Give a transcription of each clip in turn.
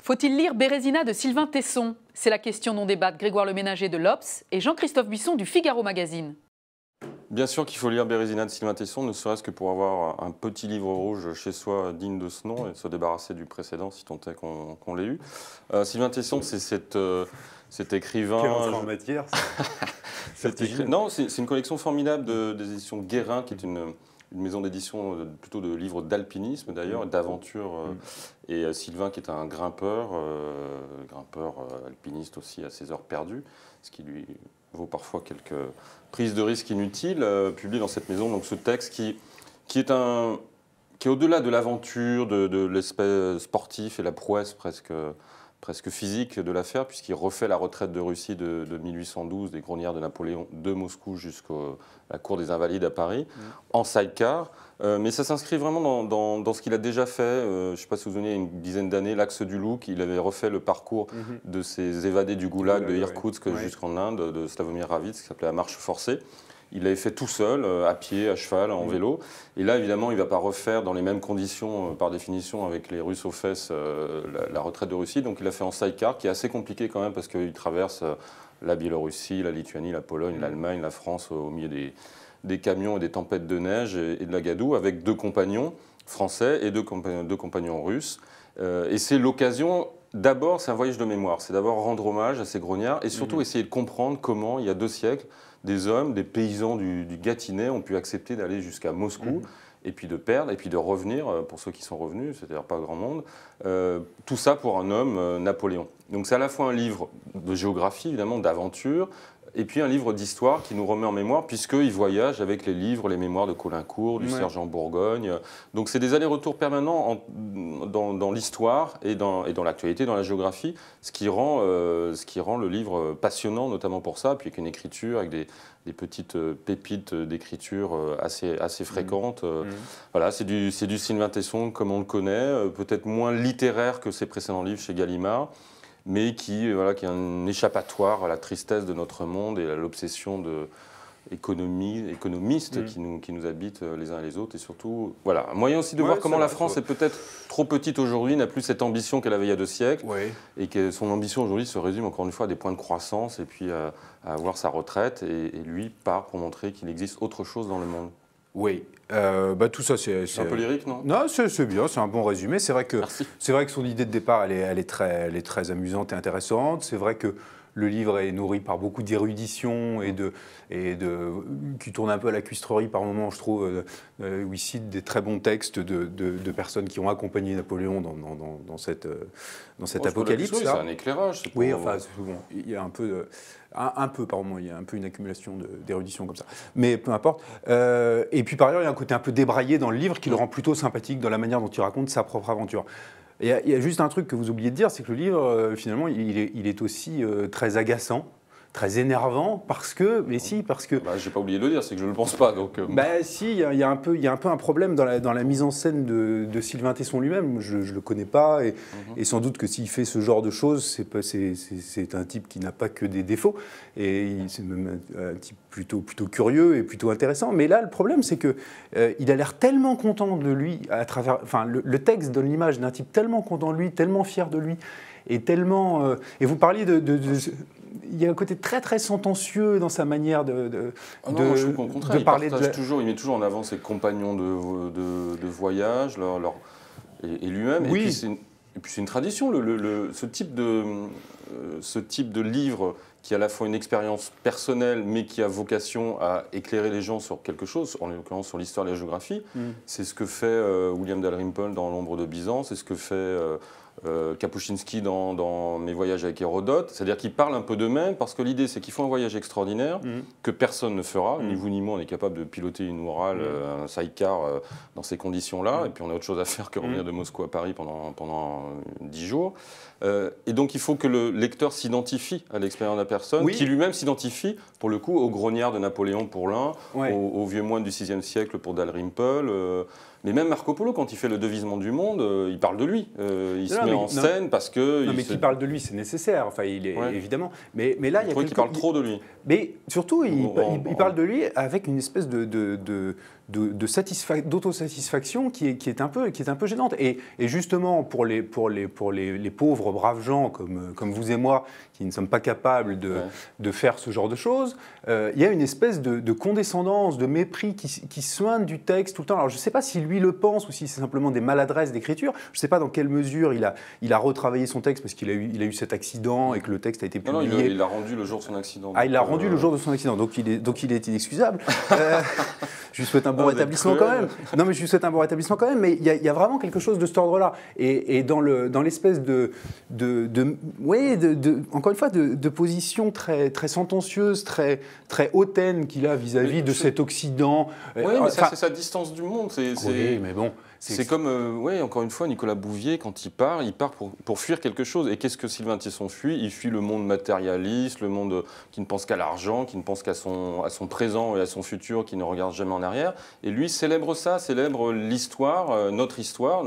Faut-il lire Bérésina de Sylvain Tesson? C'est la question dont débattent Grégoire Le Ménager de l'Obs et Jean-Christophe Buisson du Figaro Magazine. Bien sûr qu'il faut lire Bérésina de Sylvain Tesson, ne serait-ce que pour avoir un petit livre rouge chez soi digne de ce nom et se débarrasser du précédent si tant est qu'on l'ait eu. Sylvain Tesson, c'est cet écrivain... Quelle entrée en matière Non, c'est une collection formidable des éditions Guérin, qui est une maison d'édition plutôt de livres d'alpinisme d'ailleurs, d'aventure. Et Sylvain qui est un grimpeur alpiniste aussi à ses heures perdues, ce qui lui vaut parfois quelques prises de risques inutiles, publie dans cette maison donc ce texte qui est au-delà de l'aventure, de l'aspect sportif et la prouesse presque physique de l'affaire, puisqu'il refait la retraite de Russie de 1812, des Gronières de Napoléon, de Moscou jusqu'à la cour des Invalides à Paris, en sidecar. Mais ça s'inscrit vraiment dans ce qu'il a déjà fait. Je ne sais pas si vous vous souvenez, il y a une dizaine d'années, l'Axe du Loup, il avait refait le parcours de ces évadés du Goulag, de Irkoutsk jusqu'en Inde, de Slavomir Ravitch, qui s'appelait La Marche forcée. Il l'avait fait tout seul, à pied, à cheval, en vélo. Et là, évidemment, il ne va pas refaire dans les mêmes conditions, par définition, avec les Russes aux fesses, la retraite de Russie. Donc il a fait en sidecar, qui est assez compliqué quand même, parce qu'il traverse la Biélorussie, la Lituanie, la Pologne, l'Allemagne, la France, au milieu des camions et des tempêtes de neige et de la gadoue, avec 2 compagnons français et deux compagnons russes. Et c'est l'occasion... D'abord, c'est un voyage de mémoire. C'est d'abord rendre hommage à ces grognards et surtout essayer de comprendre comment, il y a 2 siècles, des hommes, des paysans du Gâtinais ont pu accepter d'aller jusqu'à Moscou et puis de perdre et puis de revenir, pour ceux qui sont revenus, c'est-à-dire pas grand monde, tout ça pour un homme, Napoléon. Donc c'est à la fois un livre de géographie, évidemment, d'aventure, et puis un livre d'histoire qui nous remet en mémoire, puisqu'il voyage avec les livres, les mémoires de Caulaincourt, du Sergent Bourgogne. Donc c'est des allers-retours permanents dans l'histoire et dans l'actualité, dans la géographie, ce qui rend le livre passionnant, notamment pour ça, puis avec une écriture, avec des petites pépites d'écriture assez fréquentes. Voilà, c'est du Sylvain Tesson comme on le connaît, peut-être moins littéraire que ses précédents livres chez Gallimard, mais qui est un échappatoire à la tristesse de notre monde et à l'obsession économiste qui nous habite les uns et les autres. Et surtout, voilà, un moyen aussi de voir comment la France est peut-être trop petite aujourd'hui, n'a plus cette ambition qu'elle avait il y a 2 siècles, et que son ambition aujourd'hui se résume encore une fois à des points de croissance et puis à avoir sa retraite. Et lui part pour montrer qu'il existe autre chose dans le monde. Oui, tout ça c'est un peu lyrique, non? Non, c'est bien, c'est un bon résumé. C'est vrai que son idée de départ, elle est très amusante et intéressante. C'est vrai que le livre est nourri par beaucoup d'érudition qui tourne un peu à la cuistrerie par moments, je trouve, où il cite des très bons textes de personnes qui ont accompagné Napoléon dans cet apocalypse. C'est un éclairage. Oui, enfin, bon, il y a un peu par moment, il y a un peu une accumulation d'érudition comme ça. Mais peu importe. Et puis par ailleurs, il y a un côté un peu débraillé dans le livre qui le rend plutôt sympathique dans la manière dont il raconte sa propre aventure. Il y a juste un truc que vous oubliez de dire, c'est que le livre, finalement, il est aussi très agaçant, très énervant, parce que... Je n'ai pas oublié de le dire, c'est que je ne le pense pas. Donc, si, il y a un peu un problème dans la mise en scène de Sylvain Tesson lui-même. Je ne le connais pas, et sans doute que s'il fait ce genre de choses, c'est un type qui n'a pas que des défauts, et c'est même un type plutôt curieux et plutôt intéressant. Mais là, le problème, c'est qu'il a l'air tellement content de lui, le texte donne l'image d'un type tellement content de lui, tellement fier de lui, et tellement... et vous parliez il y a un côté très très sentencieux dans sa manière de parler. Il met toujours en avant ses compagnons de voyage, et lui-même. Oui. Et puis c'est une tradition, ce type de livre qui a à la fois une expérience personnelle, mais qui a vocation à éclairer les gens sur quelque chose, en l'occurrence sur l'histoire et la géographie. C'est ce que fait William Dalrymple dans L'ombre de Byzance, c'est ce que fait Kapuscinski dans Mes voyages avec Hérodote. C'est-à-dire qu'ils parlent un peu d'eux-mêmes, parce que l'idée, c'est qu'ils font un voyage extraordinaire que personne ne fera. Ni vous ni moi, on est capable de piloter une Oural, un sidecar dans ces conditions-là, et puis on a autre chose à faire que revenir de Moscou à Paris pendant 10 jours. Et donc il faut que le lecteur s'identifie à l'expérience de la personne, qui lui-même s'identifie, pour le coup, aux grognards de Napoléon pour l'un, aux vieux moines du VIe siècle pour Dalrymple, Mais même Marco Polo, quand il fait le devisement du monde, il parle de lui. Il se met en scène parce que... Non, mais qu'il parle de lui, c'est nécessaire, enfin, il est, évidemment. Mais là, il y a qu'il parle trop de lui. Mais surtout, il parle de lui avec une espèce d'autosatisfaction qui est un peu gênante. Et justement, pour les pauvres, braves gens comme vous et moi, qui ne sommes pas capables de faire ce genre de choses, il y a une espèce de condescendance, de mépris qui soigne du texte tout le temps. Alors je ne sais pas si lui le pense ou si c'est simplement des maladresses d'écriture. Je ne sais pas dans quelle mesure il a retravaillé son texte parce qu'il a eu cet accident et que le texte a été publié. Non, il l'a rendu le jour de son accident. Ah, il l'a rendu le jour de son accident, donc il est inexcusable. Je lui souhaite un bon rétablissement quand même. Non, mais je lui souhaite un bon rétablissement quand même. Mais il y a vraiment quelque chose de cet ordre-là. Et dans l'espèce encore une fois, de position très, très sentencieuse, très, très hautaine qu'il a vis-à-vis de cet Occident. Oui, mais ça, c'est sa distance du monde. Oui, mais bon. C'est comme, encore une fois, Nicolas Bouvier, quand il part pour fuir quelque chose. Et qu'est-ce que Sylvain Tesson fuit? Il fuit le monde matérialiste, le monde qui ne pense qu'à l'argent, qui ne pense qu'à son présent et à son futur, qui ne regarde jamais en arrière. Et lui célèbre ça, célèbre l'histoire, notre histoire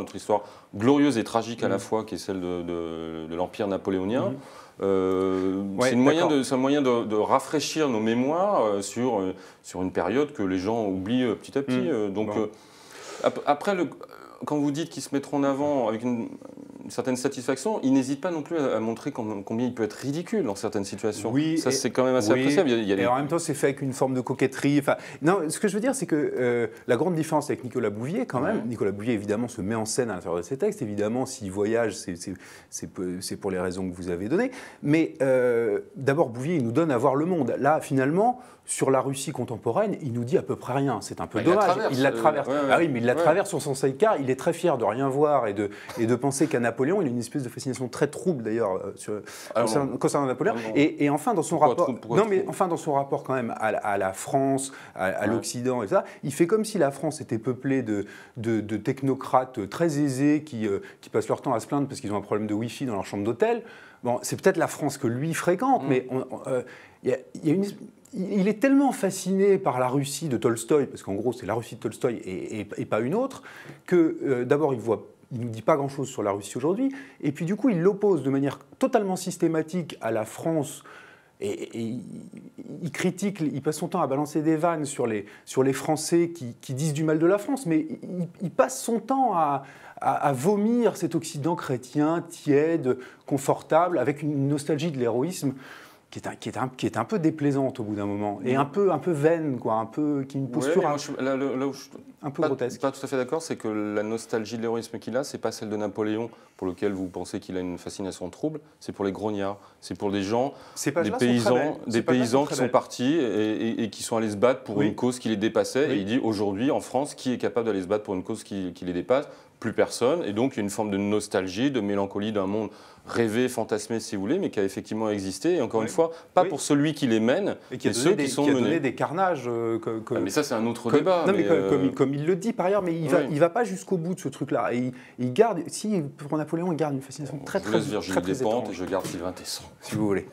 glorieuse et tragique à la fois, qui est celle de l'Empire napoléonien. C'est un moyen de rafraîchir nos mémoires sur une période que les gens oublient petit à petit. Après, quand vous dites qu'ils se mettront en avant avec une certaine satisfaction, ils n'hésitent pas non plus à montrer combien il peut être ridicule dans certaines situations. Oui, ça, c'est quand même assez appréciable. Et en même temps, c'est fait avec une forme de coquetterie. Enfin, non, ce que je veux dire, c'est que la grande différence avec Nicolas Bouvier, quand même, Nicolas Bouvier, évidemment, se met en scène à l'intérieur de ses textes. Évidemment, s'il voyage, c'est pour les raisons que vous avez données. Mais d'abord, Bouvier, il nous donne à voir le monde. Là, finalement, sur la Russie contemporaine, il nous dit à peu près rien. C'est un peu dommage. Il la traverse. Ah oui, mais il la traverse sur son sidecar. Il est très fier de rien voir et de penser qu'à Napoléon, il a une espèce de fascination très trouble d'ailleurs concernant Napoléon. Et enfin, dans son rapport, dans son rapport quand même à la France, à l'Occident et ça, il fait comme si la France était peuplée de technocrates très aisés qui passent leur temps à se plaindre parce qu'ils ont un problème de Wi-Fi dans leur chambre d'hôtel. Bon, c'est peut-être la France que lui fréquente, mais il est tellement fasciné par la Russie de Tolstoï, parce qu'en gros c'est la Russie de Tolstoï et pas une autre, que d'abord il ne nous dit pas grand-chose sur la Russie aujourd'hui, et puis du coup il l'oppose de manière totalement systématique à la France, et il critique, il passe son temps à balancer des vannes sur les Français qui disent du mal de la France, mais il passe son temps à vomir cet Occident chrétien, tiède, confortable, avec une nostalgie de l'héroïsme qui est un peu déplaisante au bout d'un moment, et un peu vaine, quoi, qui a une posture un peu grotesque. Pas tout à fait d'accord, c'est que la nostalgie de l'héroïsme qu'il a, c'est pas celle de Napoléon, pour lequel vous pensez qu'il a une fascination trouble, c'est pour les grognards, c'est pour des gens, des paysans qui sont partis et qui sont allés se battre pour une cause qui les dépassait, et il dit aujourd'hui en France, qui est capable d'aller se battre pour une cause qui les dépasse? Plus personne, et donc il y a une forme de nostalgie, de mélancolie d'un monde rêvé, fantasmé si vous voulez, mais qui a effectivement existé, et encore une fois, pas pour celui qui les mène, et qui a donné des carnages. Mais ça c'est un autre débat. Non, mais comme il le dit par ailleurs, mais il va pas jusqu'au bout de ce truc-là. Et il garde, pour Napoléon, il garde une fascination très étrange. Je laisse Virginie Despentes et je garde Sylvain Tesson. Si vous voulez.